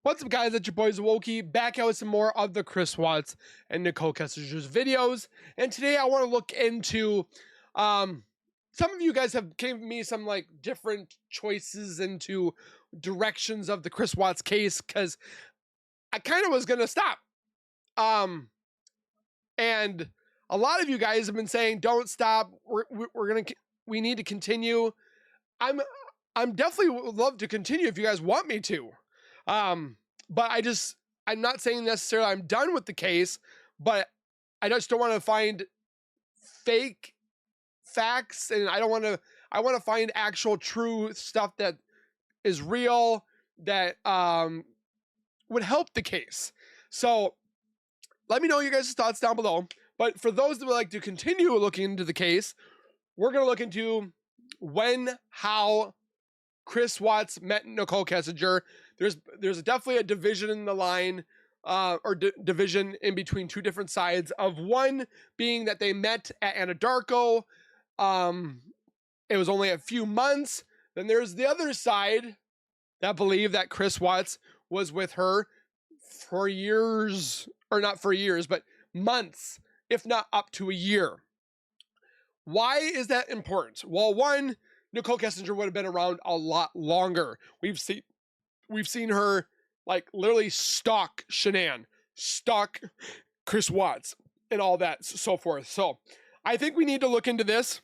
What's up, guys? It's your boys Wokey, back out with some more of the Chris Watts and Nichol Kessinger's videos. And today I want to look into some of you guys have given me some like different choices into directions of the Chris Watts case, because I kind of was gonna stop. And a lot of you guys have been saying, "Don't stop. We need to continue." I'm definitely would love to continue if you guys want me to. But I'm not saying necessarily I'm done with the case, but I just don't want to find fake facts, and I want to find actual true stuff that is real, that would help the case. So let me know your guys' thoughts down below. But for those that would like to continue looking into the case, we're going to look into how Chris Watts met Nichol Kessinger. There's definitely a division in the line, division in between two different sides, of one being that they met at Anadarko. It was only a few months. Then there's the other side that believe that Chris Watts was with her for years, or not for years, but months, if not up to a year. Why is that important? Well, one, Nichol Kessinger would have been around a lot longer. We've seen her like literally stalk Shanann, stalk Chris Watts, and all that, so forth. So I think we need to look into this.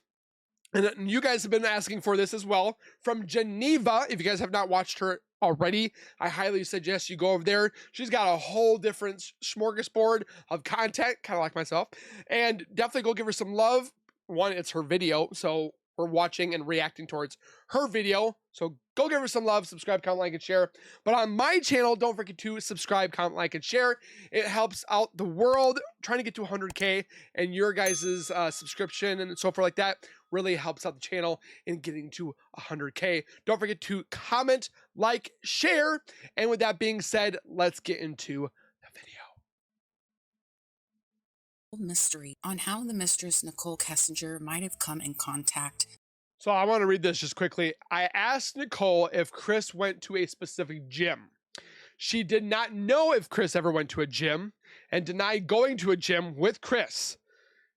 And you guys have been asking for this as well from Geneva. If you guys have not watched her already, I highly suggest you go over there. She's got a whole different smorgasbord of content, kind of like myself. And definitely go give her some love. One, it's her video, so we're watching and reacting towards her video. So go give her some love, subscribe, comment, like, and share. But on my channel, don't forget to subscribe, comment, like, and share. It helps out the world. Trying to get to 100K, and your guys' subscription and so forth like that really helps out the channel in getting to 100K. Don't forget to comment, like, share. And with that being said, let's get into the video. Mystery on how the Mistress Nichol Kessinger might have come in contact. So I want to read this just quickly. I asked Nichol if Chris went to a specific gym. She did not know if Chris ever went to a gym and denied going to a gym with Chris.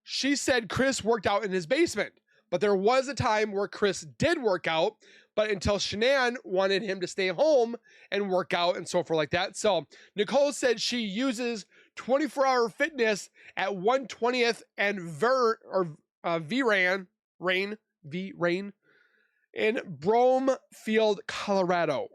She said Chris worked out in his basement, but there was a time where Chris did work out, but until Shanann wanted him to stay home and work out and so forth like that. So Nichol said she uses 24-hour fitness at 120th and V-Rain in Bromefield, Colorado.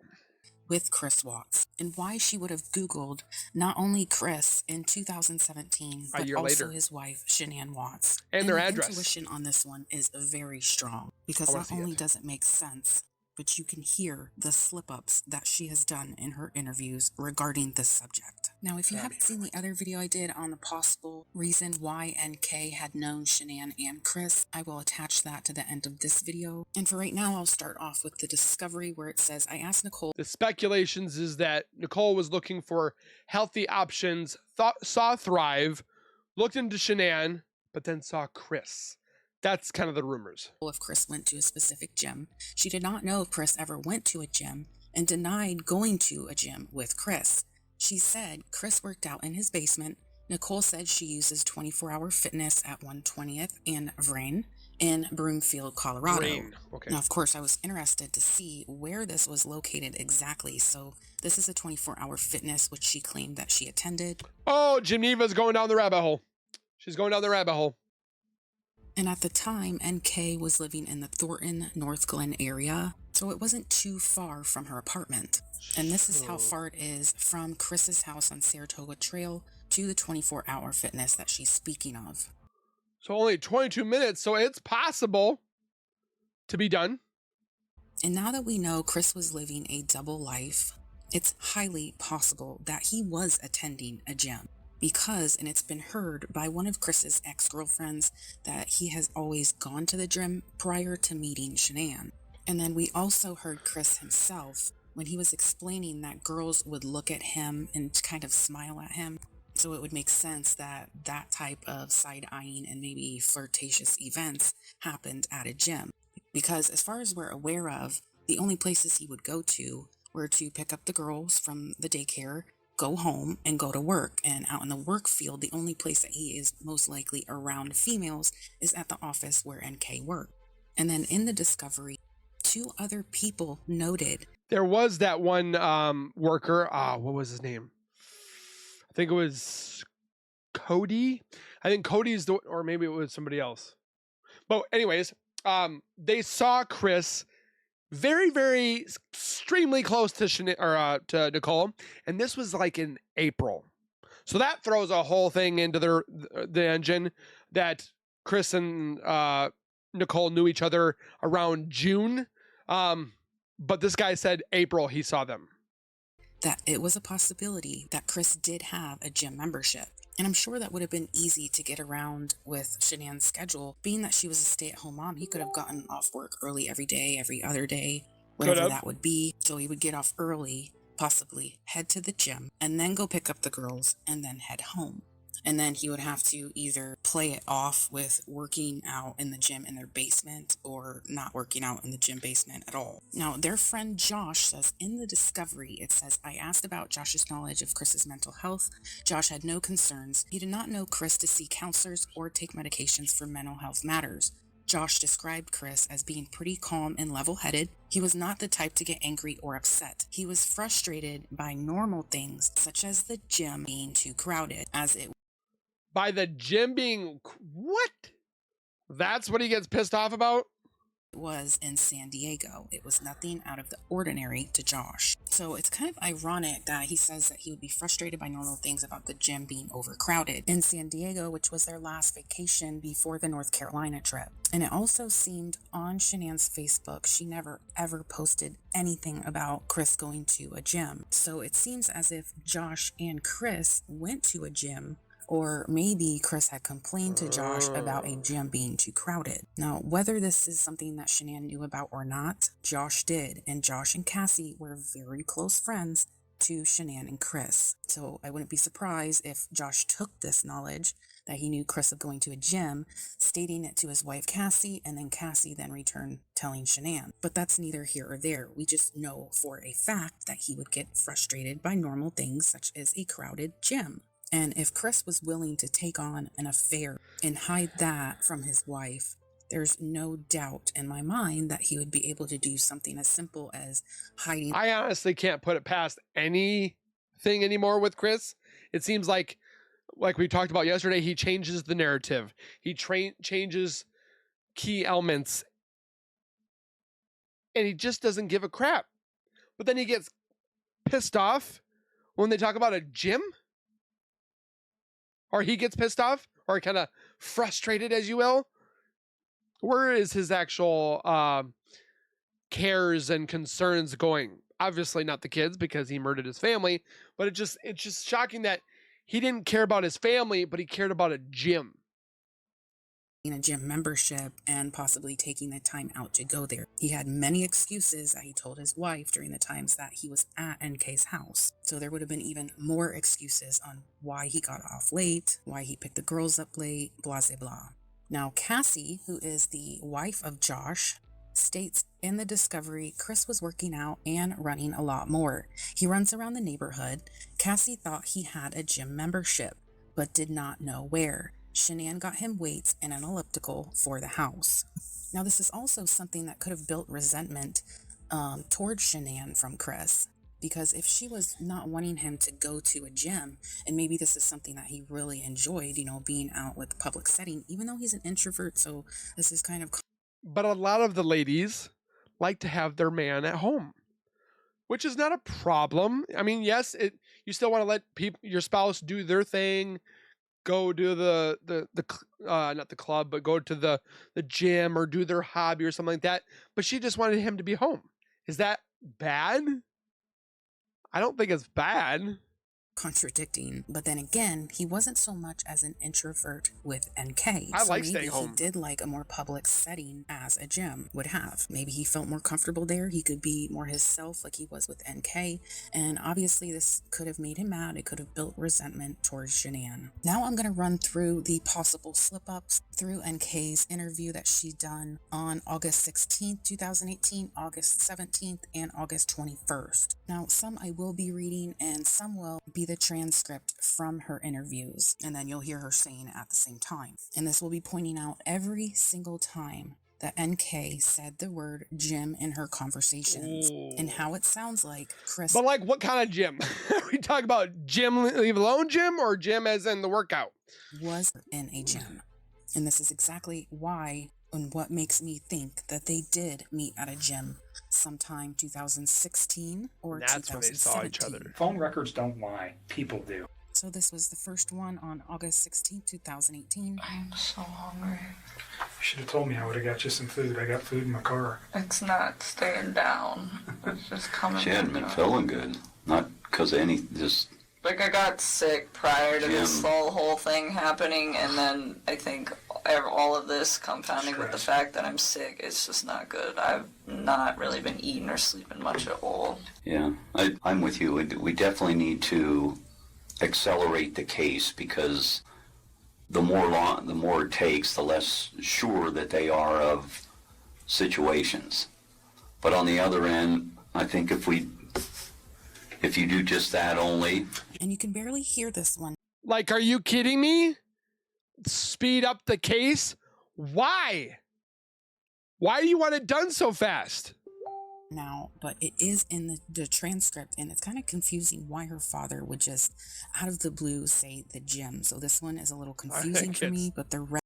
With Chris Watts, and why she would have Googled not only Chris in 2017, but also later his wife, Shanann Watts. And their address. Intuition on this one is very strong, because not only does it make sense, but you can hear the slip-ups that she has done in her interviews regarding this subject. Now, if you haven't seen the other video I did on the possible reason why NK had known Shanann and Chris, I will attach that to the end of this video. And for right now, I'll start off with the discovery where it says, I asked Nichol. The speculations is that Nichol was looking for healthy options, saw Thrive, looked into Shanann, but then saw Chris. That's kind of the rumors. If Chris went to a specific gym. She did not know if Chris ever went to a gym and denied going to a gym with Chris. She said Chris worked out in his basement. Nichol said she uses 24-hour fitness at 120th and V-Rain in Broomfield, Colorado. Okay. Now, of course, I was interested to see where this was located exactly. So this is a 24-hour fitness, which she claimed that she attended. Oh, Geneva's going down the rabbit hole. She's going down the rabbit hole. And at the time, NK was living in the Thornton, North Glen area, so it wasn't too far from her apartment. And this is how far it is from Chris's house on Saratoga Trail to the 24-hour fitness that she's speaking of. So only 22 minutes, so it's possible to be done. And now that we know Chris was living a double life, it's highly possible that he was attending a gym. Because, and it's been heard by one of Chris's ex-girlfriends, that he has always gone to the gym prior to meeting Shanann. And then we also heard Chris himself when he was explaining that girls would look at him and kind of smile at him. So it would make sense that that type of side-eyeing and maybe flirtatious events happened at a gym. Because as far as we're aware of, the only places he would go to were to pick up the girls from the daycare, go home, and go to work. And out in the work field, the only place that he is most likely around females is at the office where NK worked. And then in the discovery, two other people noted There was that one worker. What was his name? I think it was Cody. I think Cody's the, or maybe it was somebody else. But anyways, they saw Chris very, very extremely close to to Nichol, and this was like in April. So that throws a whole thing into the engine that Chris and Nichol knew each other around June. But this guy said April he saw them. that it was a possibility that Chris did have a gym membership. And I'm sure that would have been easy to get around with Shanann's schedule. Being that she was a stay-at-home mom, he could have gotten off work early every day, every other day, whatever that would be. So he would get off early, possibly head to the gym, and then go pick up the girls, and then head home. And then he would have to either play it off with working out in the gym in their basement or not working out in the gym basement at all. Now, their friend Josh says in the discovery, it says, I asked about Josh's knowledge of Chris's mental health. Josh had no concerns. He did not know Chris to see counselors or take medications for mental health matters. Josh described Chris as being pretty calm and level-headed. He was not the type to get angry or upset. He was frustrated by normal things, such as the gym being too crowded, as it By the gym being what? That's what he gets pissed off about? was in San Diego. It was nothing out of the ordinary to Josh. So it's kind of ironic that he says that he would be frustrated by normal things about the gym being overcrowded in San Diego, which was their last vacation before the North Carolina trip. And it also seemed on Shanann's Facebook, she never ever posted anything about Chris going to a gym. So it seems as if Josh and Chris went to a gym, or maybe Chris had complained to Josh about a gym being too crowded. Now, whether this is something that Shanann knew about or not, Josh did. And Josh and Cassie were very close friends to Shanann and Chris. So I wouldn't be surprised if Josh took this knowledge that he knew Chris of going to a gym, stating it to his wife Cassie, and then Cassie then returned telling Shanann. But that's neither here or there. We just know for a fact that he would get frustrated by normal things such as a crowded gym. And if Chris was willing to take on an affair and hide that from his wife, there's no doubt in my mind that he would be able to do something as simple as hiding. I honestly can't put it past anything anymore with Chris. It seems like we talked about yesterday, he changes the narrative. He changes key elements. And he just doesn't give a crap. But then he gets pissed off when they talk about a gym. Or he gets pissed off, or kind of frustrated, as you will. Where is his actual cares and concerns going? Obviously not the kids, because he murdered his family, but it's just shocking that he didn't care about his family, but he cared about a gym. A gym membership and possibly taking the time out to go there. He had many excuses that he told his wife during the times that he was at NK's house. So there would have been even more excuses on why he got off late, why he picked the girls up late, blah, blah, blah. Now, Cassie, who is the wife of Josh, states in the discovery Chris was working out and running a lot more. He runs around the neighborhood. Cassie thought he had a gym membership, but did not know where. Shanann got him weights and an elliptical for the house. Now, this is also something that could have built resentment towards Shanann from Chris, because if she was not wanting him to go to a gym, and maybe this is something that he really enjoyed, being out with the public setting, even though he's an introvert, so this is kind of... But a lot of the ladies like to have their man at home, which is not a problem. I mean, yes, you still want to let your spouse do their thing, go do the not the club, but go to the gym or do their hobby or something like that. But she just wanted him to be home. Is that bad? I don't think it's bad. contradicting. But then again, he wasn't so much as an introvert with NK. I So like maybe staying he home. did like a more public setting as a gym would have. Maybe he felt more comfortable there. He could be more himself like he was with NK. And obviously this could have made him mad. It could have built resentment towards Shanann. Now I'm going to run through the possible slip-ups through NK's interview that she done on August 16th, 2018, August 17th, and August 21st. Now, some I will be reading and some will be the transcript from her interviews, and then you'll hear her saying it at the same time. And this will be pointing out every single time that NK said the word gym in her conversations. Ooh. And how it sounds like Chris. But like, what kind of gym? We talk about gym, leave alone gym, or gym as in the workout? Was in a gym. And this is exactly why and what makes me think that they did meet at a gym sometime 2016 or That's when they saw each other. Phone records don't lie. People do. So this was the first one on August 16, 2018. I'm so hungry. You should have told me. I would have got you some food. I got food in my car. It's not staying down. It's just coming. She hadn't been back up. feeling good. Not because of any, just Like, I got sick prior to this whole thing happening, and then I think all of this compounding with the fact that I'm sick, it's just not good. I've not really been eating or sleeping much at all. yeah. I'm with you. We definitely need to accelerate the case because the more it takes, the less sure that they are of situations. But on the other end, I think if you do just that only. And you can barely hear this one. Like, are you kidding me? Speed up the case? Why? Why do you want it done so fast? Now, but it is in the transcript, and it's kind of confusing why her father would just out of the blue say the gym. So this one is a little confusing for me, but the rest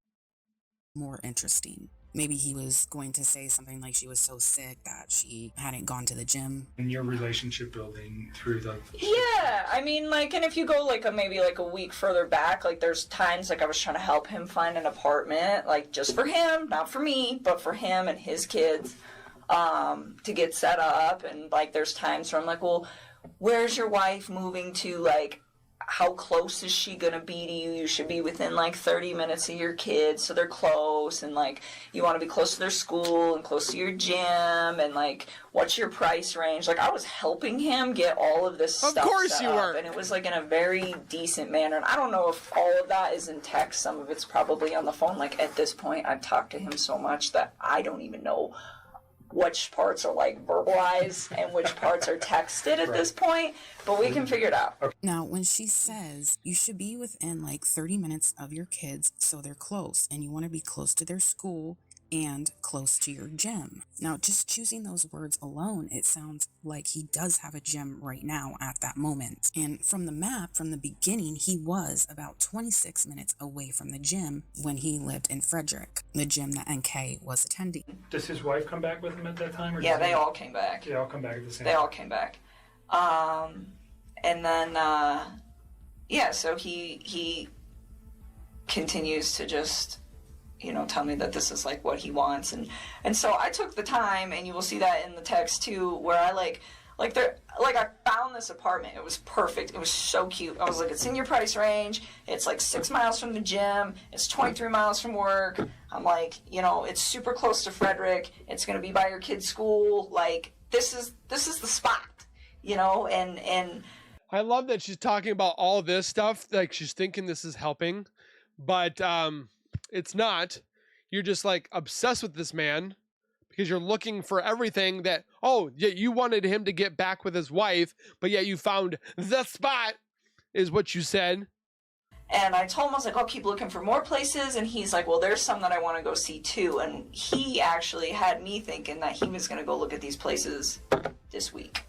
more interesting. Maybe he was going to say something like she was so sick that she hadn't gone to the gym. In your relationship building through the... Yeah, I mean, like, and if you go, like, maybe, like, a week further back, like, there's times, like, I was trying to help him find an apartment, like, just for him, not for me, but for him and his kids, to get set up, and, like, there's times where I'm like, well, where's your wife moving to, like, how close is she going to be to you? You should be within, like, 30 minutes of your kids, so they're close, and, like, you want to be close to their school and close to your gym, and, like, what's your price range? Like, I was helping him get all of this stuff Of course set you up, were. and it was, like, in a very decent manner, and I don't know if all of that is in text. Some of it's probably on the phone. Like, at this point, I've talked to him so much that I don't even know which parts are, like, verbalized and which parts are texted at this point, but we can figure it out. Now, when she says you should be within like 30 minutes of your kids so they're close, and you want to be close to their school and close to your gym. Now, just choosing those words alone, it sounds like he does have a gym right now at that moment. And from the map, from the beginning, he was about 26 minutes away from the gym when he lived in Frederick, the gym that NK was attending. Does his wife come back with him at that time? Or Yeah, does they he... all came back. They all come back at the same They time. all came back. And then, yeah, so he continues to just, you know, tell me that this is, like, what he wants. And so I took the time, and you will see that in the text, too, where I, I found this apartment. It was perfect. It was so cute. I was like, it's in your price range. It's, like, 6 miles from the gym. It's 23 miles from work. I'm like, you know, it's super close to Frederick. It's going to be by your kid's school. Like, this is the spot, you know, and I love that she's talking about all this stuff. Like, she's thinking this is helping, but it's not. You're just, like, obsessed with this man because you're looking for everything that, oh, yeah, you wanted him to get back with his wife, but yet you found the spot, is what you said. And I told him, I was like, I'll keep looking for more places. And he's like, well, there's some that I want to go see too. And he actually had me thinking that he was going to go look at these places this week.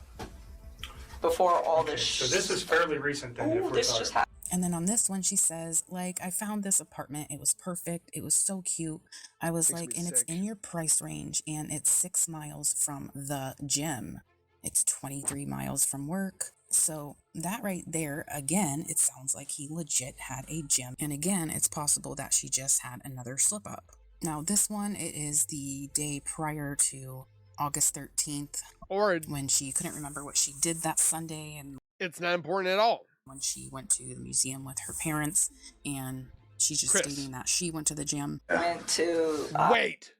Before all this. So this is fairly recent then. Oh, this just happened. And then on this one, she says, like, I found this apartment. It was perfect. It was so cute. I was Makes like, me and it's sick. in your price range, and it's 6 miles from the gym. It's 23 miles from work. So that right there, again, it sounds like he legit had a gym. And again, it's possible that she just had another slip up. Now, this one, it is the day prior to August 13th, Or when she couldn't remember what she did that Sunday, and it's not important at all. when she went to the museum with her parents, and she's just Chris. stating that she went to the gym. Went to Wait.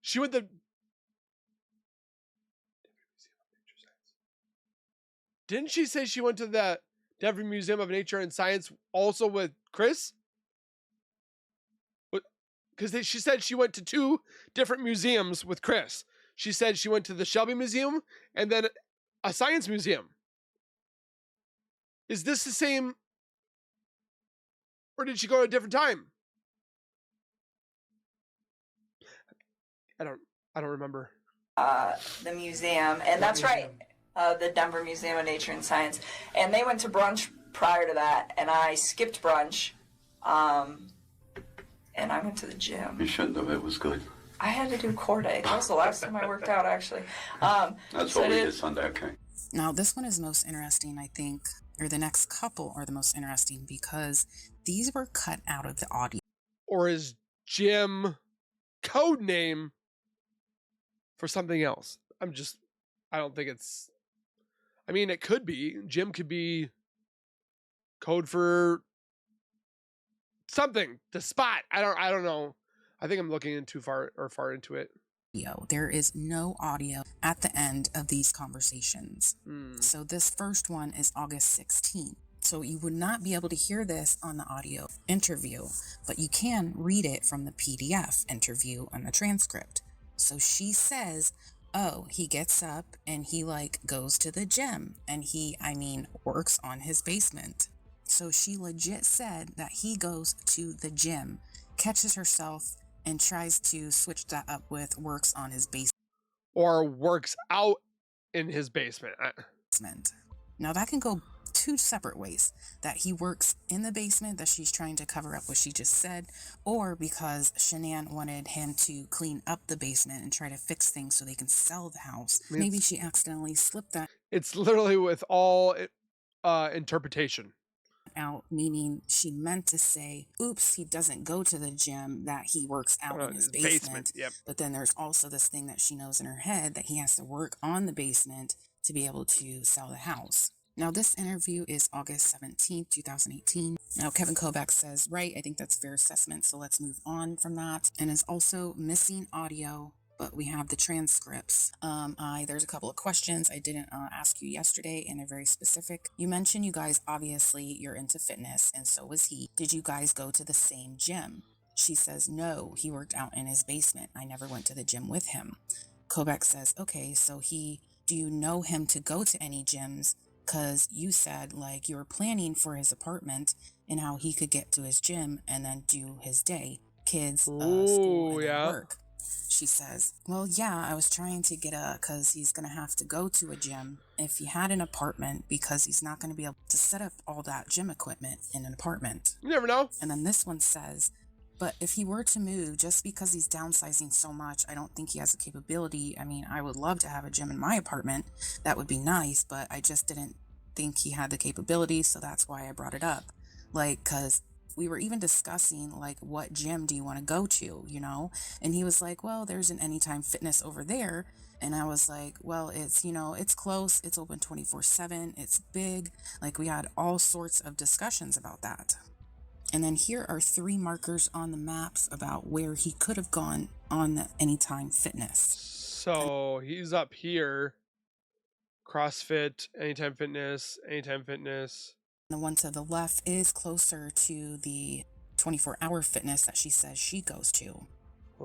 She went the. Didn't she say she went to the Denver Museum of Nature and Science also with Chris? Because she said she went to 2 different museums with Chris. She said she went to the Shelby Museum and then a science museum. Is this the same, or did she go at a different time? I don't remember. the museum, and that's right, the Denver Museum of Nature and Science. And they went to brunch prior to that, and I skipped brunch, and I went to the gym. You shouldn't have. It was good. I had to do core day. That was the last time I worked out, actually. That's so what we did Sunday. Okay. Now, this one is most interesting, I think, or the next couple are the most interesting because these were cut out of the audio. Or is Jim code name for something else? I don't think it's, I mean, it could be. Jim could be code for something, the spot. I don't know. I think I'm looking in too far into it. There is no audio at the end of these conversations. So this first one is August 16th. So you would not be able to hear this on the audio interview, but you can read it from the PDF interview on the transcript. So she says, oh, he gets up and he goes to the gym and he works on his basement. So she legit said that he goes to the gym, catches herself, and tries to switch that up with works on his basement. Or works out in his basement. Now that can go 2 separate ways. That he works in the basement, that she's trying to cover up what she just said, or because Shanann wanted him to clean up the basement and try to fix things so they can sell the house. Maybe she accidentally slipped that It's literally with all interpretation. out, meaning she meant to say, oops, he doesn't go to the gym, that he works out in his basement. Yep. But then there's also this thing that she knows in her head that he has to work on the basement to be able to sell the house. Now, this interview is August 17th, 2018. Now, Kevin Kovacs says, right, I think that's fair assessment, so let's move on from that. And is also missing audio, but we have the transcripts. There's a couple of questions I didn't ask you yesterday, and they're very specific. You mentioned you guys, obviously, you're into fitness, and so was he. Did you guys go to the same gym? She says, no, he worked out in his basement. I never went to the gym with him. Kovacs says, okay, so do you know him to go to any gyms? Because you said you were planning for his apartment and how he could get to his gym and then do his day, kids, school, and then work. She says, well, yeah, I was trying to get because he's going to have to go to a gym if he had an apartment, because he's not going to be able to set up all that gym equipment in an apartment. You never know. And then this one says, but if he were to move, just because he's downsizing so much, I don't think he has the capability. I mean, I would love to have a gym in my apartment. That would be nice, but I just didn't think he had the capability, so that's why I brought it up. Because we were even discussing, what gym do you want to go to, And he was like, well, there's an Anytime Fitness over there. And I was like, well, it's, it's close. It's open 24/7. It's big. We had all sorts of discussions about that. And then here are 3 markers on the maps about where he could have gone on the Anytime Fitness. So he's up here. CrossFit, Anytime Fitness, Anytime Fitness. The one to the left is closer to the 24-hour fitness that she says she goes to.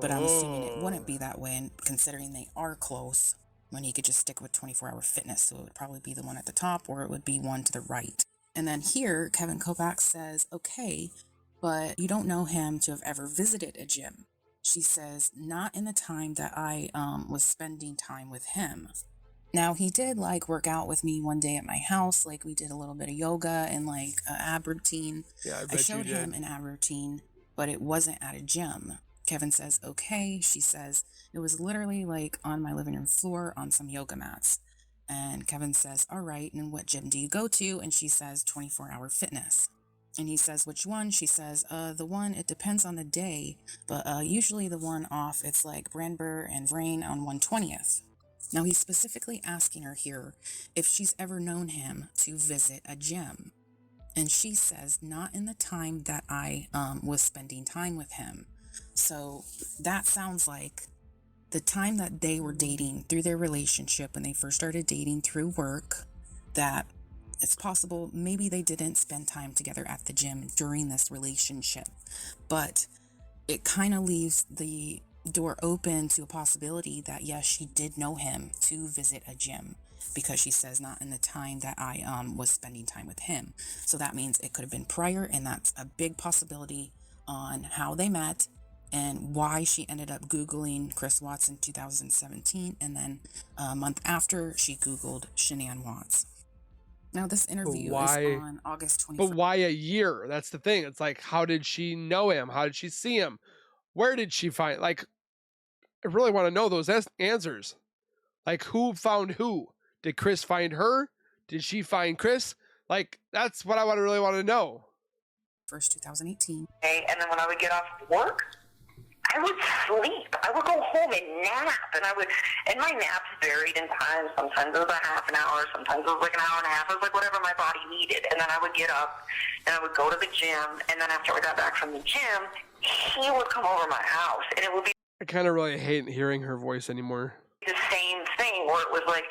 But I'm assuming it wouldn't be that way, and considering they are close, when he could just stick with 24-hour fitness. So it would probably be the one at the top, or it would be one to the right. And then here, Kevin Kovacs says, okay, but you don't know him to have ever visited a gym. She says, not in the time that I was spending time with him. Now, he did work out with me one day at my house. We did a little bit of yoga and an ab routine. Yeah, I showed him an ab routine, but it wasn't at a gym. Kevin says, okay. She says, it was literally on my living room floor on some yoga mats. And Kevin says, all right, and what gym do you go to? And she says, 24-hour fitness. And he says, which one? She says, the one, it depends on the day, but usually the one off, it's Brandber and Vrain on 120th. Now, he's specifically asking her here if she's ever known him to visit a gym. And she says, not in the time that I was spending time with him. So that sounds like the time that they were dating through their relationship, when they first started dating through work, that it's possible maybe they didn't spend time together at the gym during this relationship. But it kind of leaves the door open to a possibility that yes, she did know him to visit a gym, because she says not in the time that I was spending time with him. So that means it could have been prior, and that's a big possibility on how they met and why she ended up Googling Chris Watts in 2017, and then a month after she Googled Shanann Watts. Now, this interview is on August 21st. But why a year? That's the thing. It's like, how did she know him? How did she see him? Where did she find, like, I really want to know those answers. Like, who found who? Did Chris find her? Did she find Chris? Like, that's what I really want to know. First, 2018. And then when I would get off work, I would sleep. I would go home and nap, and my naps varied in time. Sometimes it was a half an hour, sometimes it was like an hour and a half. It was like whatever my body needed. And then I would get up, and I would go to the gym, and then after I got back from the gym, he would come over my house, and it would be I kind of really hate hearing her voice anymore. the same thing, where it was like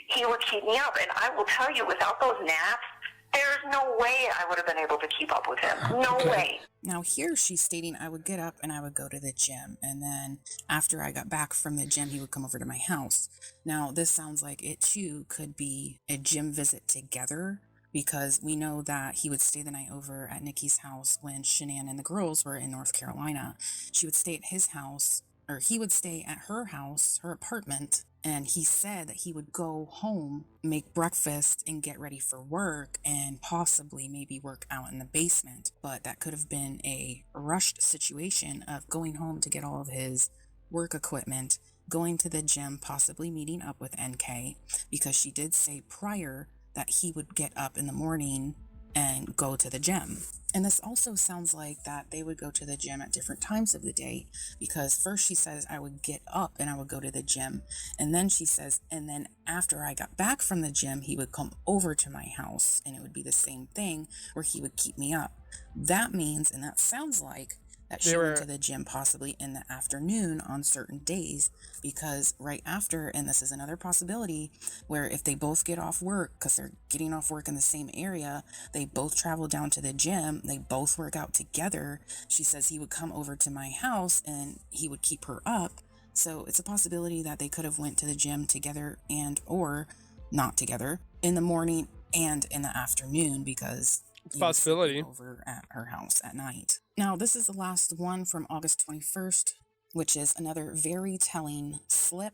he would keep me up. And I will tell you, without those naps, there's no way I would have been able to keep up with him. No way. Now here she's stating, I would get up and I would go to the gym, and then after I got back from the gym, he would come over to my house. Now this sounds like it too could be a gym visit together, because we know that he would stay the night over at Nikki's house when Shanann and the girls were in North Carolina. She would stay at his house, or he would stay at her house, her apartment, and he said that he would go home, make breakfast, and get ready for work, and possibly maybe work out in the basement. But that could have been a rushed situation of going home to get all of his work equipment, going to the gym, possibly meeting up with NK, because she did say prior that he would get up in the morning and go to the gym. And this also sounds like that they would go to the gym at different times of the day, because first she says I would get up and I would go to the gym, and then she says, and then after I got back from the gym, he would come over to my house, and it would be the same thing where he would keep me up. That means, and that sounds like, that she went to the gym possibly in the afternoon on certain days, because right after, and this is another possibility, where if they both get off work, because they're getting off work in the same area, they both travel down to the gym, they both work out together. She says he would come over to my house and he would keep her up. So it's a possibility that they could have went to the gym together and or not together in the morning and in the afternoon, because possibility over at her house at night. Now, this is the last one from August 21st, which is another very telling slip.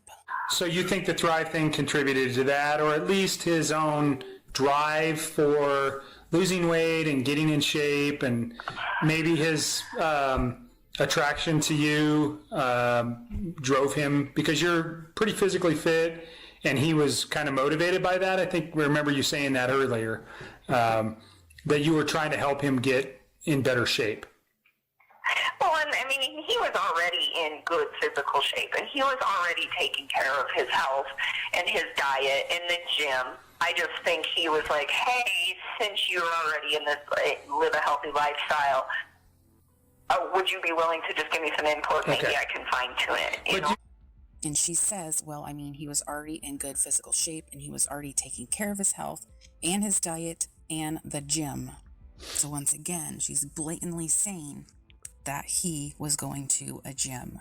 So you think the Thrive thing contributed to that, or at least his own drive for losing weight and getting in shape, and maybe his attraction to you drove him, because you're pretty physically fit and he was kind of motivated by that. I think, remember you saying that earlier, that you were trying to help him get in better shape. Well, and I mean, he was already in good physical shape, and he was already taking care of his health and his diet in the gym. I just think he was like, hey, since you're already in this live a healthy lifestyle, would you be willing to just give me some input? Maybe I can fine tune it, you know? And she says, well, I mean, he was already in good physical shape, and he was already taking care of his health and his diet and the gym. So once again, she's blatantly saying that he was going to a gym.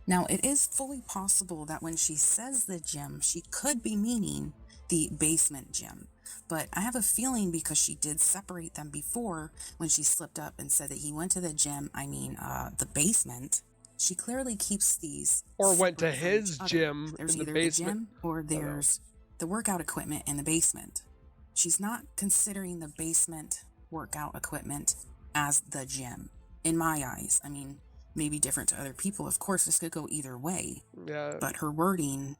Now, it is fully possible that when she says the gym, she could be meaning the basement gym. But I have a feeling, because she did separate them before when she slipped up and said that he went to the gym, the basement. She clearly keeps these. Or went to his gym There's in the either basement. the gym or there's the workout equipment in the basement. She's not considering the basement workout equipment as the gym. In my eyes, I mean, maybe different to other people. Of course, this could go either way. Yeah. But her wording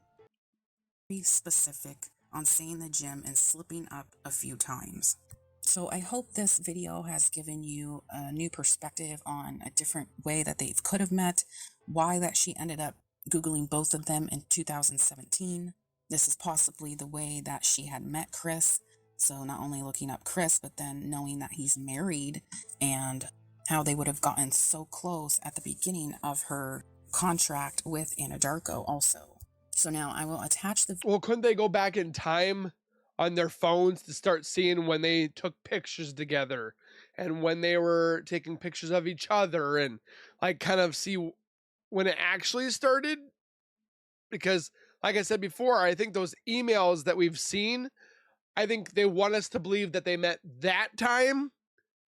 very specific on saying the gym and slipping up a few times. So I hope this video has given you a new perspective on a different way that they could have met, why that she ended up Googling both of them in 2017. This is possibly the way that she had met Chris. So not only looking up Chris, but then knowing that he's married and how they would have gotten so close at the beginning of her contract with Anadarko also. So now I will attach the... Well, couldn't they go back in time on their phones to start seeing when they took pictures together and when they were taking pictures of each other and like kind of see when it actually started? Because like I said before, I think those emails that we've seen, I think they want us to believe that they met that time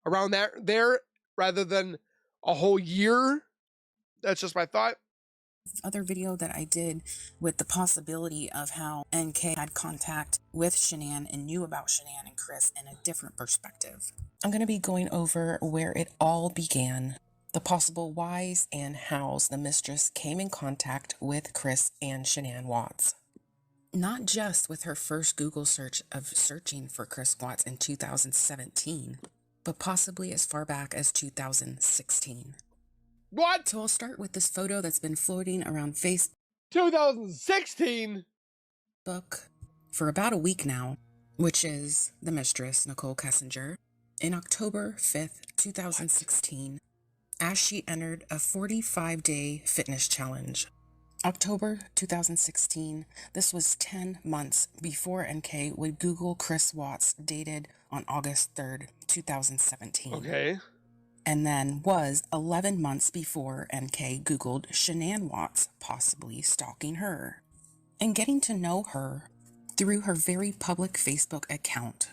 around that there rather than a whole year. That's just my thought. other video that I did with the possibility of how NK had contact with Shanann and knew about Shanann and Chris in a different perspective. I'm going to be going over where it all began, the possible whys and hows the Mistress came in contact with Chris and Shanann Watts. Not just with her first Google search of searching for Chris Watts in 2017, but possibly as far back as 2016. What? So I'll start with this photo that's been floating around Facebook 2016? for about a week now, which is the Mistress, Nichol Kessinger, in October 5th, 2016, as she entered a 45-day fitness challenge. October 2016, this was 10 months before NK would Google Chris Watts, dated on August 3rd, 2017. Okay. And then was 11 months before NK Googled Shanann Watts, possibly stalking her, and getting to know her through her very public Facebook account.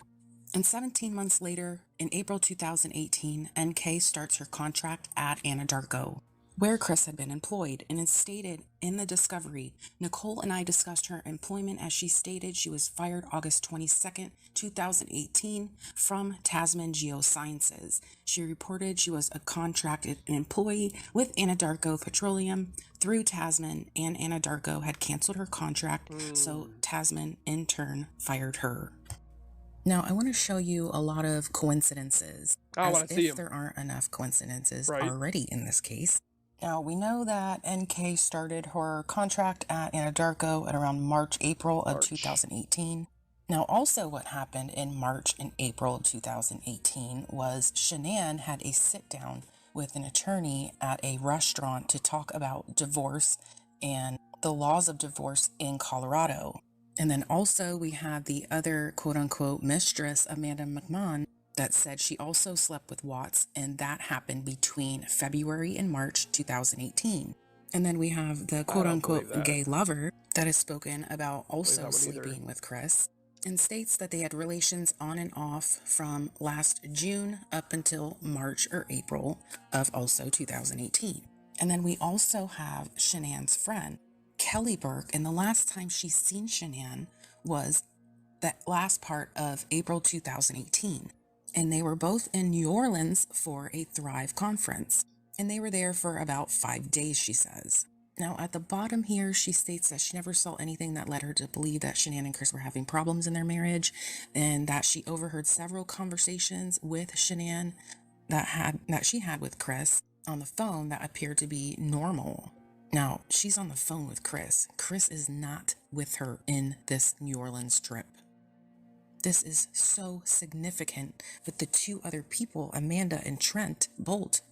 And 17 months later, in April 2018, NK starts her contract at Anadarko, where Chris had been employed, and it's stated in the discovery, Nichol and I discussed her employment as she stated she was fired August 22nd, 2018 from Tasman Geosciences. She reported she was a contracted employee with Anadarko Petroleum through Tasman, and Anadarko had canceled her contract, so Tasman in turn fired her. Now, I want to show you a lot of coincidences, I as want to see if them. there aren't enough coincidences Right. already in this case. Now, we know that NK started her contract at Anadarko at around March-April of 2018. Now, also what happened in March and April of 2018 was Shanann had a sit-down with an attorney at a restaurant to talk about divorce and the laws of divorce in Colorado. And then also we had the other quote-unquote mistress, Amanda McMahon, that said she also slept with Watts, and that happened between February and March 2018. And then we have the quote-unquote gay lover that has spoken about also sleeping with Chris, and states that they had relations on and off from last June up until March or April of also 2018. And then we also have Shanann's friend, Kelly Burke, and the last time she's seen Shanann was that last part of April 2018. And they were both in New Orleans for a Thrive conference. And they were there for about 5 days, she says. Now, at the bottom here, she states that she never saw anything that led her to believe that Shanann and Chris were having problems in their marriage, and that she overheard several conversations with Shanann that she had with Chris on the phone that appeared to be normal. Now, she's on the phone with Chris. Chris is not with her in this New Orleans trip. This is so significant with the two other people, Amanda and Trent Bolt,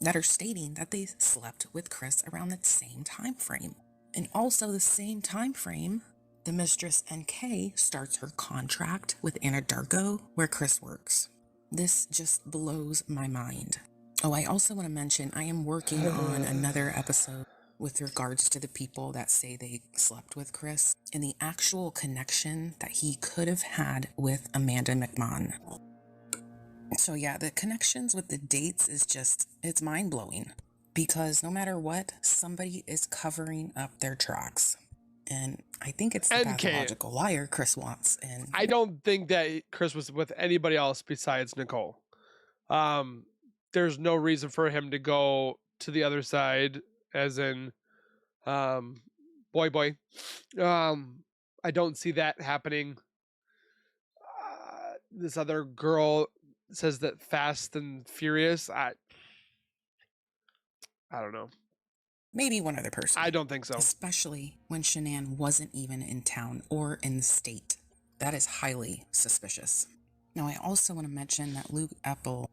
that are stating that they slept with Chris around the same time frame. And also the same time frame, the Mistress NK starts her contract with Anadarko, where Chris works. This just blows my mind. Oh, I also want to mention I am working on another episode with regards to the people that say they slept with Chris and the actual connection that he could have had with Amanda McMahon. So yeah, the connections with the dates is just, it's mind-blowing, because no matter what, somebody is covering up their tracks. And I think it's the NK. pathological liar Chris Watts. And I don't think that Chris was with anybody else besides Nichol. There's no reason for him to go to the other side, as in boy. I don't see that happening. This other girl says that Fast and Furious. I don't know. maybe one other person. I don't think so. Especially when Shanann wasn't even in town or in the state. That is highly suspicious. Now, I also want to mention that Luke Epple,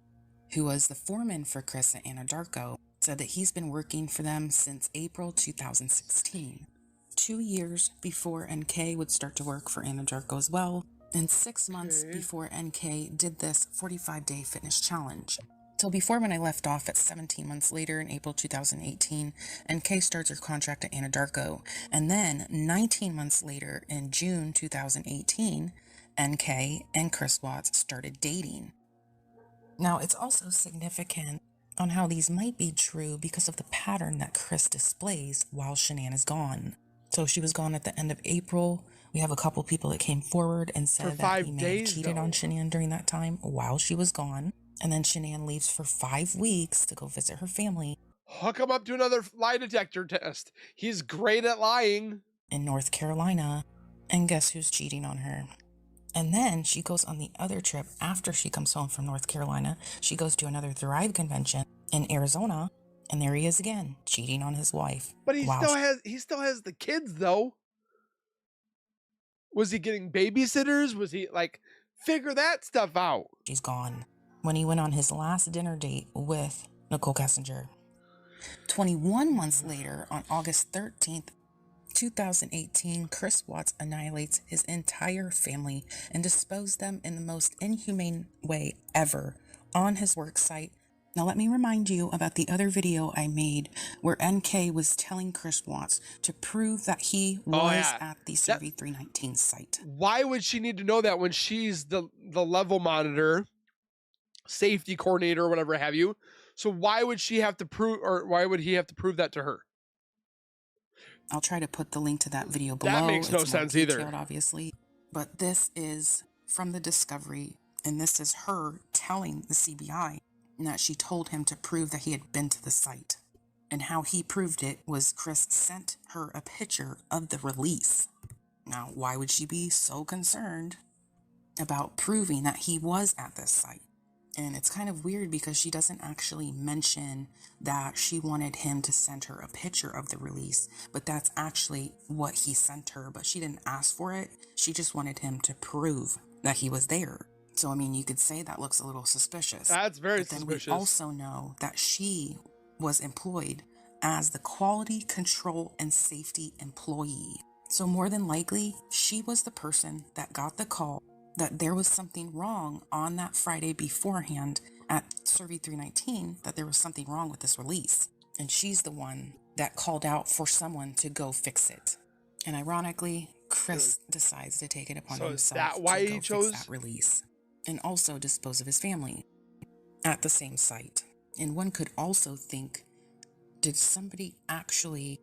who was the foreman for Chris at Anadarko, said that he's been working for them since April 2016, 2 years before NK would start to work for Anadarko as well, and 6 months before NK did this 45-day fitness challenge. So before, when I left off at 17 months later in April 2018, NK starts her contract at Anadarko, and then 19 months later in June 2018, NK and Chris Watts started dating. Now, it's also significant on how these might be true because of the pattern that Chris displays while Shanann is gone. So she was gone at the end of April. We have a couple people that came forward and said that he may have cheated on Shanann during that time while she was gone. And then Shanann leaves for 5 weeks to go visit her family. Hook him up to another lie detector test. He's great at lying. In North Carolina. And guess who's cheating on her? And then she goes on the other trip after she comes home from North Carolina. She goes to another Thrive convention in Arizona, and there he is again, cheating on his wife. But he still has the kids though. Was he getting babysitters? Was he figure that stuff out? She's gone. When he went on his last dinner date with Nichol Kessinger. 21 months later, on August 13th, 2018, Chris Watts annihilates his entire family and disposed them in the most inhumane way ever on his work site. Now let me remind you about the other video I made where NK was telling Chris Watts to prove that he was at the Survey 319 site. Why would she need to know that when she's the level monitor, safety coordinator, or whatever have you? So why would she have to prove, or why would he have to prove that to her? I'll try to put the link to that video below. That makes no sense either. Obviously. But this is from the discovery, and this is her telling the CBI that she told him to prove that he had been to the site. And how he proved it was Chris sent her a picture of the release. Now, why would she be so concerned about proving that he was at this site? And it's kind of weird because she doesn't actually mention that she wanted him to send her a picture of the release, but that's actually what he sent her. But she didn't ask for it. She just wanted him to prove that he was there. So, I mean, you could say that looks a little suspicious. That's very suspicious. Then we also know that she was employed as the quality control and safety employee. So more than likely, she was the person that got the call that there was something wrong on that Friday beforehand at Survey 319, that there was something wrong with this release. And she's the one that called out for someone to go fix it. And ironically, Chris decides to take it upon himself to go fix that release and also dispose of his family at the same site. And one could also think, did somebody actually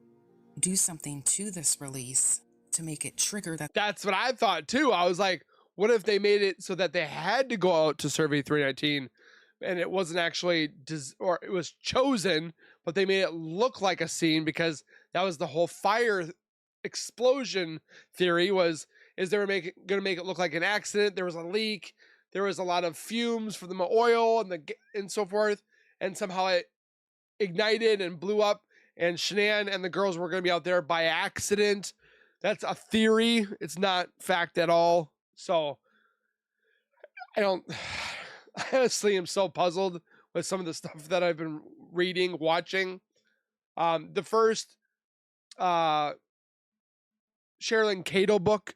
do something to this release to make it trigger that? That's what I thought too. I was like, what if they made it so that they had to go out to Survey 319 and it wasn't actually, or it was chosen, but they made it look like a scene because that was the whole fire explosion theory is they were going to make it look like an accident. There was a leak. There was a lot of fumes from the oil and so forth. And somehow it ignited and blew up and Shanann and the girls were going to be out there by accident. That's a theory. It's not fact at all. So I honestly am so puzzled with some of the stuff that I've been reading, watching. The first Sherilyn Cato book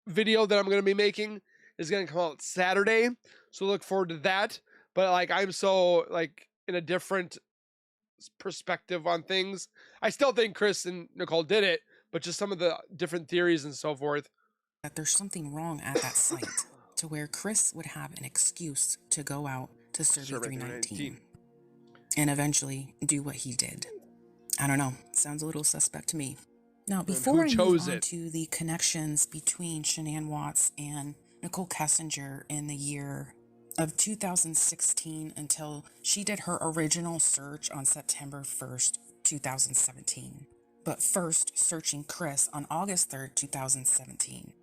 video that I'm going to be making is going to come out Saturday. So look forward to that. But I'm so in a different perspective on things. I still think Chris and Nichol did it, but just some of the different theories and so forth. That there's something wrong at that site to where Chris would have an excuse to go out to Survey 319 and eventually do what he did. I don't know. Sounds a little suspect to me. Now, before I move on to the connections between Shanann Watts and Nichol Kessinger in the year of 2016 until she did her original search on September 1st, 2017. But first, searching Chris on August 3rd, 2017.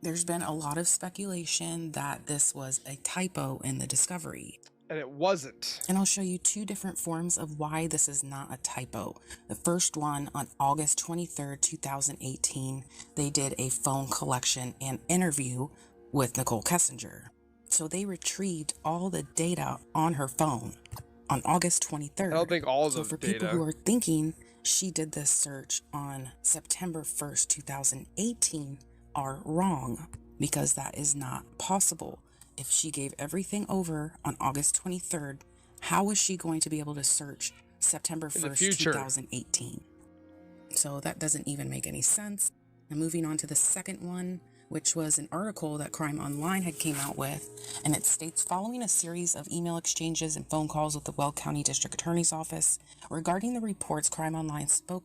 There's been a lot of speculation that this was a typo in the discovery. And it wasn't. And I'll show you two different forms of why this is not a typo. The first one, on August 23rd, 2018, they did a phone collection and interview with Nichol Kessinger. So they retrieved all the data on her phone on August 23rd. I don't think all of so the for data. people who are thinking she did this search on September 1st, 2018 are wrong, because that is not possible. If she gave everything over on August 23rd, how was she going to be able to search September 1st, 2018? So that doesn't even make any sense. And moving on to the second one, which was an article that Crime Online had came out with, and it states, following a series of email exchanges and phone calls with the Weld County District Attorney's Office regarding the reports, Crime Online spoke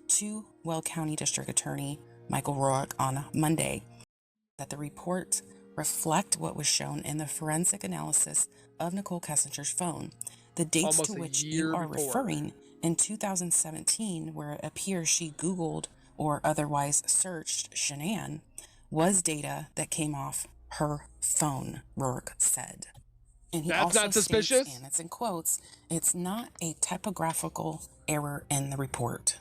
to Weld County District Attorney Michael Rourke on Monday that the report reflect what was shown in the forensic analysis of Nichol Kessinger's phone. The dates to which you are referring, in 2017, where it appears she Googled or otherwise searched Shanann, was data that came off her phone, Rourke said. And he That's also not suspicious? states, and it's in quotes, it's not a typographical error in the report.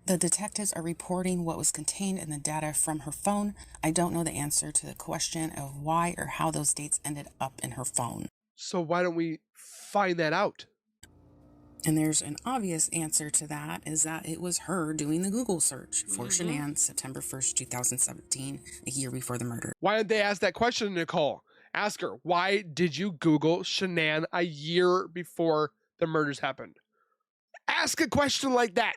The detectives are reporting what was contained in the data from her phone. I don't know the answer to the question of why or how those dates ended up in her phone. So why don't we find that out? And there's an obvious answer to that, is that it was her doing the Google search for Shanann September 1st, 2017, a year before the murder. Why didn't they ask that question to Nicole? Ask her, why did you Google Shanann a year before the murders happened? Ask a question like that.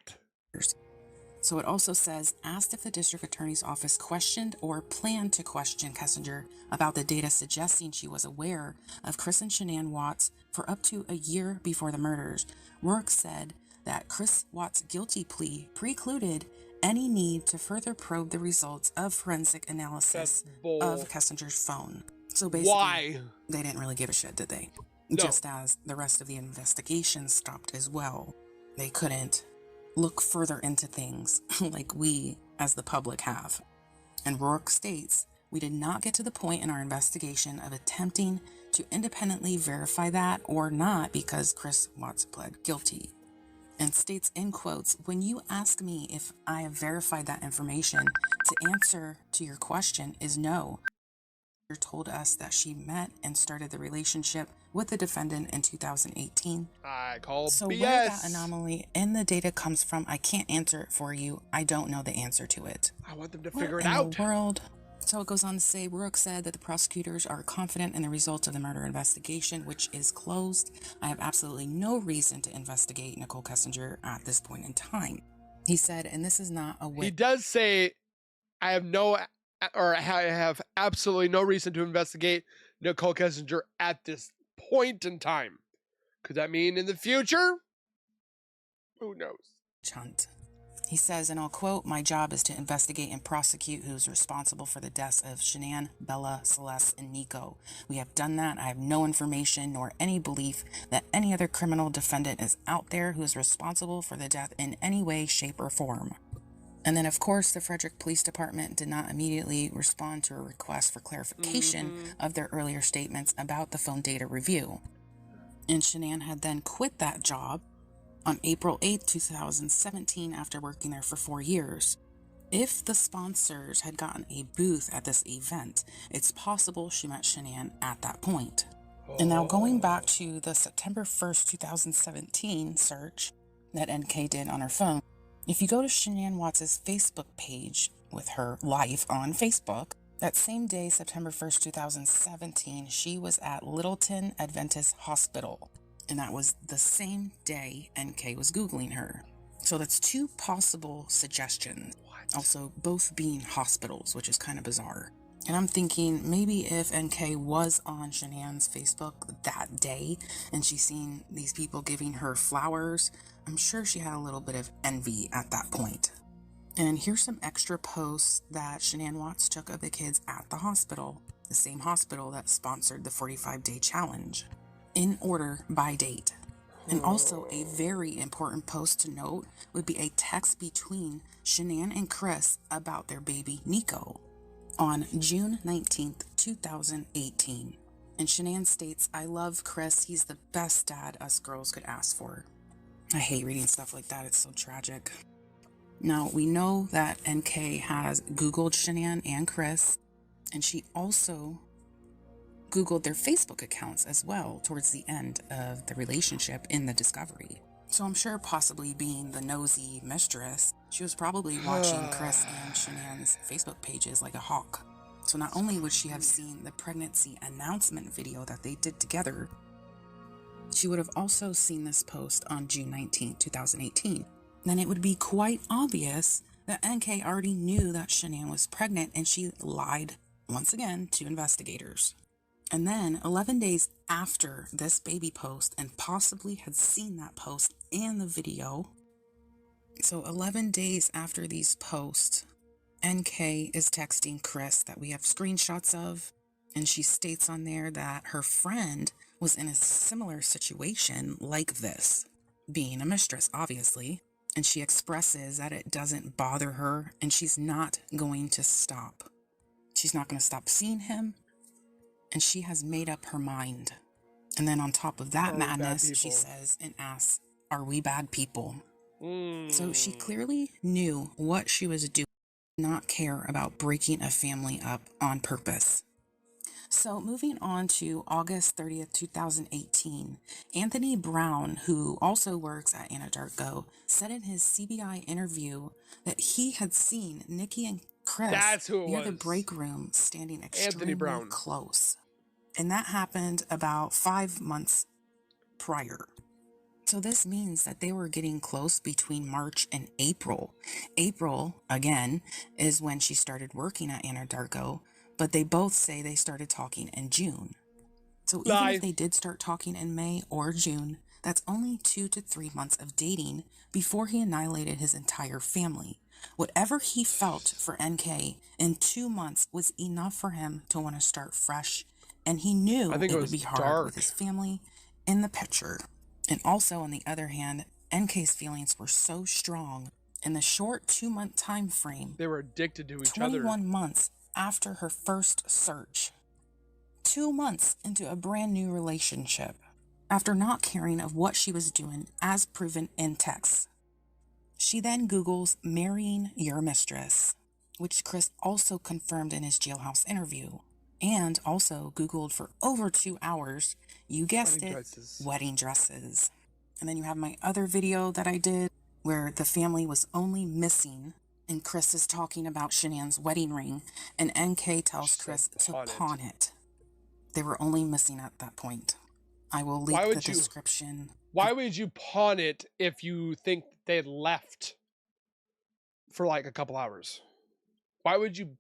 So it also says, asked if the district attorney's office questioned or planned to question Kessinger about the data suggesting she was aware of Chris and Shanann Watts for up to a year before the murders. Rourke said that Chris Watts' guilty plea precluded any need to further probe the results of forensic analysis of Kessinger's phone. So basically, they didn't really give a shit, did they? No. Just as the rest of the investigation stopped as well. They couldn't look further into things like we as the public have. And Rourke states, we did not get to the point in our investigation of attempting to independently verify that or not because Chris Watts pled guilty. And states in quotes, when you ask me if I have verified that information, the answer to your question is no. She told us that she met and started the relationship with the defendant in 2018. I call so BS. Where that anomaly in the data comes from, I can't answer it for you. I don't know the answer to it. I want them to figure it out. out. The world. So it goes on to say, Rourke said that the prosecutors are confident in the results of the murder investigation, which is closed. I have absolutely no reason to investigate Nichol Kessinger at this point in time. He said, and this is not a witness. He does say, I have absolutely no reason to investigate Nichol Kessinger at this point in time. Could that mean in the future? Who knows? Chunt. He says, and I'll quote, my job is to investigate and prosecute who's responsible for the deaths of Shanann, Bella, Celeste, and Nico. We have done that. I have no information nor any belief that any other criminal defendant is out there who is responsible for the death in any way, shape, or form. And then, of course, the Frederick Police Department did not immediately respond to a request for clarification of their earlier statements about the phone data review. And Shanann had then quit that job on April 8, 2017, after working there for 4 years. If the sponsors had gotten a booth at this event, it's possible she met Shanann at that point. And now going back to the September 1st, 2017 search that NK did on her phone, if you go to Shanann Watts' Facebook page with her live on Facebook, that same day, September 1st, 2017, she was at Littleton Adventist Hospital. And that was the same day NK was Googling her. So that's two possible suggestions. Also, both being hospitals, which is kind of bizarre. And I'm thinking maybe if NK was on Shanann's Facebook that day and she's seen these people giving her flowers, I'm sure she had a little bit of envy at that point. And here's some extra posts that Shanann Watts took of the kids at the hospital, the same hospital that sponsored the 45-day challenge, in order by date. And also a very important post to note would be a text between Shanann and Chris about their baby Nico on June 19th, 2018. And Shanann states, I love Chris. He's the best dad us girls could ask for. I hate reading stuff like that. It's so tragic. Now, we know that NK has Googled Shanann and Chris, and she also Googled their Facebook accounts as well towards the end of the relationship in the discovery. So I'm sure, possibly being the nosy mistress, she was probably watching Chris and Shanann's Facebook pages like a hawk. So not only would she have seen the pregnancy announcement video that they did together, she would have also seen this post on June 19, 2018. Then it would be quite obvious that NK already knew that Shanann was pregnant, and she lied once again to investigators. And then 11 days after this baby post, and possibly had seen that post and the video, so 11 days after these posts, NK is texting Chris that we have screenshots of, and she states on there that her friend was in a similar situation like this, being a mistress, obviously, and she expresses that it doesn't bother her, and she's not going to stop. She's not going to stop seeing him, and she has made up her mind. And then on top of that madness, she says and asks, are we bad people? So she clearly knew what she was doing, not care about breaking a family up on purpose. So moving on to August 30th, 2018, Anthony Brown, who also works at Anadarko, said in his CBI interview that he had seen Nikki and Chris near the break room standing extremely close. And that happened about 5 months prior. So this means that they were getting close between March and April. April, again, is when she started working at Anadarko, but they both say they started talking in June. So even if they did start talking in May or June, that's only 2 to 3 months of dating before he annihilated his entire family. Whatever he felt for NK in 2 months was enough for him to want to start fresh, and he knew it would be hard with his family in the picture. And also, on the other hand, NK's feelings were so strong in the short 2-month time frame. They were addicted to each 21 months after her first search. 2 months into a brand new relationship, after not caring of what she was doing as proven in texts. She then Googles marrying your mistress, which Chris also confirmed in his jailhouse interview, and also Googled for over 2 hours, you guessed it, wedding dresses. And then you have my other video that I did where the family was only missing, and Chris is talking about Shanann's wedding ring, and NK tells Chris to pawn it. They were only missing at that point. I will link the description. Why would you pawn it if you think they had left for like a couple hours? Why would you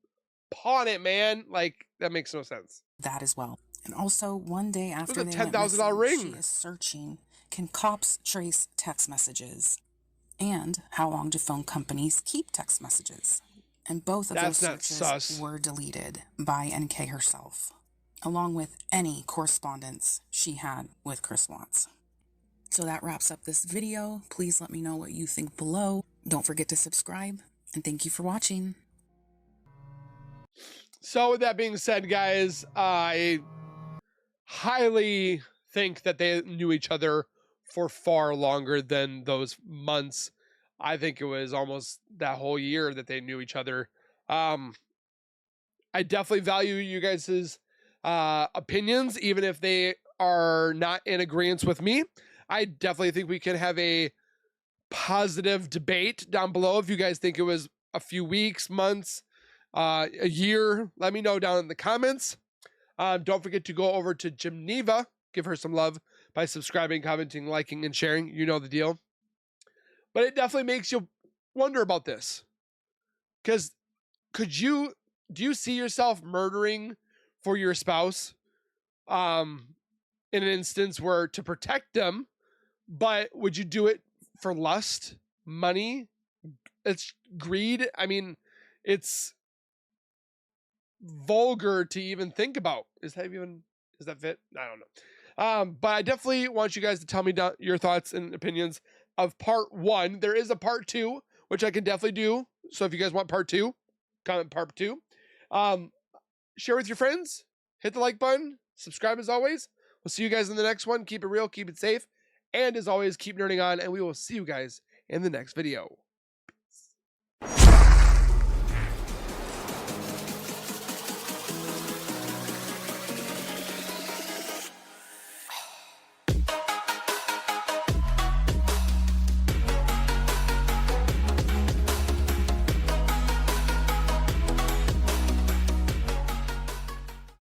pawn it, man? Like, that makes no sense. That as well. And also, one day after they $10,000 ring. She is searching, can cops trace text messages? And how long do phone companies keep text messages? And both of those searches were deleted by NK herself, along with any correspondence she had with Chris Watts. So that wraps up this video. Please let me know what you think below. Don't forget to subscribe, and thank you for watching. So with that being said, guys, I highly think that they knew each other for far longer than those months. I think it was almost that whole year that they knew each other. I definitely value you guys' opinions, even if they are not in agreement with me. I definitely think we can have a positive debate down below. If you guys think it was a few weeks, months, a year, let me know down in the comments. Don't forget to go over to Geneva, give her some love by subscribing, commenting, liking, and sharing. You know the deal. But it definitely makes you wonder about this. Because do you see yourself murdering for your spouse in an instance where to protect them, but would you do it for lust, money? It's greed. I mean, it's vulgar to even think about. Does that fit? I don't know. But I definitely want you guys to tell me your thoughts and opinions of part 1. There is a part 2, which I can definitely do. So if you guys want part 2, comment part 2. Share with your friends, hit the like button, subscribe as always. We'll see you guys in the next one. Keep it real, keep it safe, and as always, keep nerding on, and we will see you guys in the next video.